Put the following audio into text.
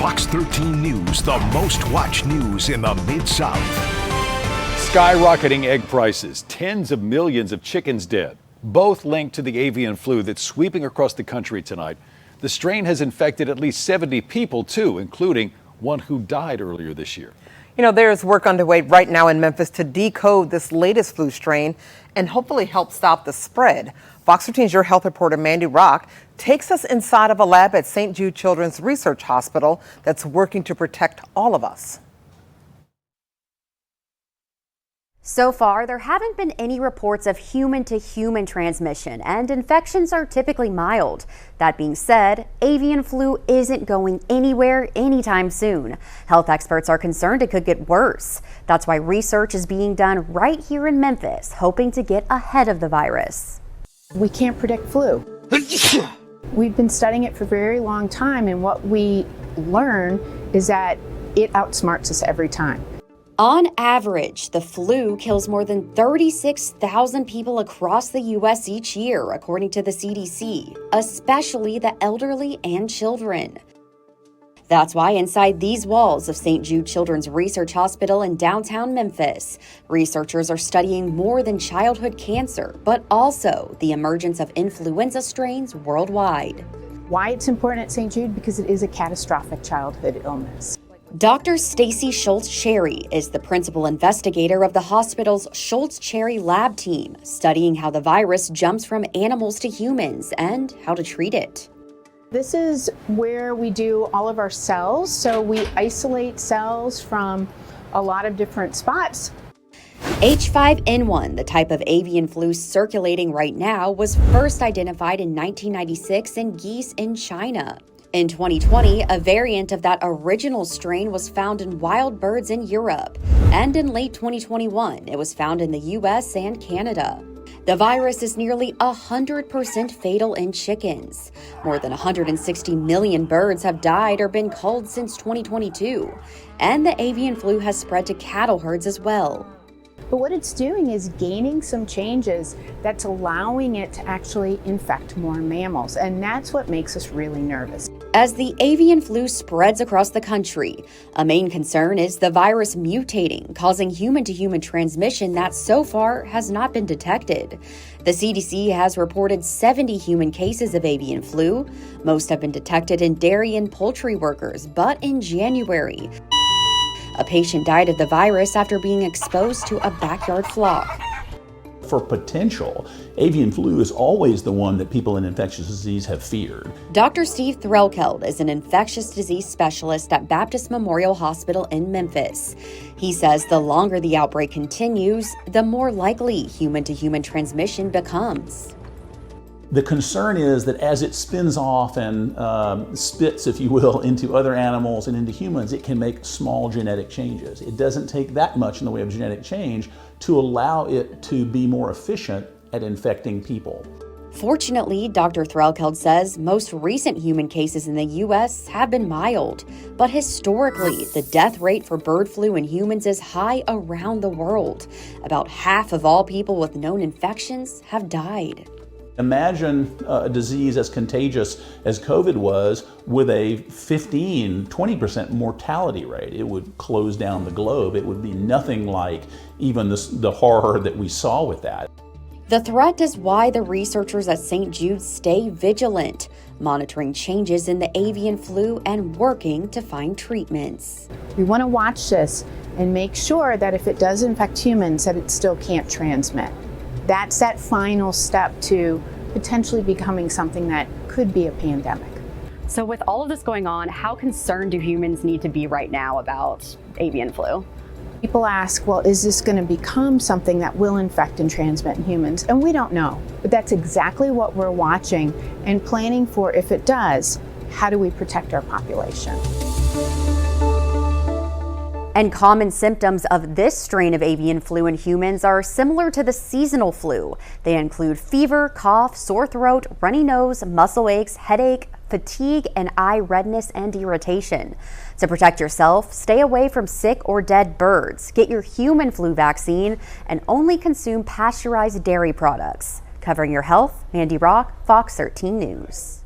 Fox 13 News, the most watched news in the Mid-South. Skyrocketing egg prices, tens of millions of chickens dead, both linked to the avian flu that's sweeping across the country tonight. The strain has infected at least 70 people, too, including one who died earlier this year. You know, there's work underway right now in Memphis to decode this latest flu strain and hopefully help stop the spread. Fox 13's Your Health reporter Mandy Rock takes us inside of a lab at St. Jude Children's Research Hospital that's working to protect all of us. So far, there haven't been any reports of human-to-human transmission, and infections are typically mild. That being said, avian flu isn't going anywhere anytime soon. Health experts are concerned it could get worse. That's why research is being done right here in Memphis, hoping to get ahead of the virus. We can't predict flu. We've been studying it for a very long time, and what we learn is that it outsmarts us every time. On average, the flu kills more than 36,000 people across the U.S. each year, according to the CDC, especially the elderly and children. That's why inside these walls of St. Jude Children's Research Hospital in downtown Memphis, researchers are studying more than childhood cancer, but also the emergence of influenza strains worldwide. Why it's important at St. Jude? Because it is a catastrophic childhood illness. Dr. Stacy Schultz-Cherry is the principal investigator of the hospital's Schultz-Cherry lab team, studying how the virus jumps from animals to humans and how to treat it. This is where we do all of our cells, so we isolate cells from a lot of different spots. H5N1, the type of avian flu circulating right now, was first identified in 1996 in geese in China. In 2020, a variant of that original strain was found in wild birds in Europe, and in late 2021, it was found in the US and Canada. The virus is nearly 100% fatal in chickens. More than 160 million birds have died or been culled since 2022, and the avian flu has spread to cattle herds as well. But what it's doing is gaining some changes that's allowing it to actually infect more mammals, and that's what makes us really nervous. As the avian flu spreads across the country, a main concern is the virus mutating, causing human-to-human transmission that so far has not been detected. The CDC has reported 70 human cases of avian flu. Most have been detected in dairy and poultry workers, but in January, a patient died of the virus after being exposed to a backyard flock. For potential, avian flu is always the one that people in infectious disease have feared. Dr. Steve Threlkeld is an infectious disease specialist at Baptist Memorial Hospital in Memphis. He says the longer the outbreak continues, the more likely human-to-human transmission becomes. The concern is that as it spins off and spits, if you will, into other animals and into humans, it can make small genetic changes. It doesn't take that much in the way of genetic change to allow it to be more efficient at infecting people. Fortunately, Dr. Threlkeld says most recent human cases in the U.S. have been mild, but historically, the death rate for bird flu in humans is high around the world. About half of all people with known infections have died. Imagine a disease as contagious as COVID was with a 15-20% mortality rate. It would close down the globe. It would be nothing like even the horror that we saw with that. The threat is why the researchers at St. Jude stay vigilant, monitoring changes in the avian flu and working to find treatments. We want to watch this and make sure that if it does infect humans, that it still can't transmit. That's that final step to potentially becoming something that could be a pandemic. So with all of this going on, how concerned do humans need to be right now about avian flu? People ask, well, is this going to become something that will infect and transmit in humans? And we don't know, but that's exactly what we're watching and planning for. If it does, how do we protect our population? And common symptoms of this strain of avian flu in humans are similar to the seasonal flu. They include fever, cough, sore throat, runny nose, muscle aches, headache, fatigue, and eye redness and irritation. To protect yourself, stay away from sick or dead birds, get your human flu vaccine, and only consume pasteurized dairy products. Covering your health, Mandy Rock, Fox 13 News.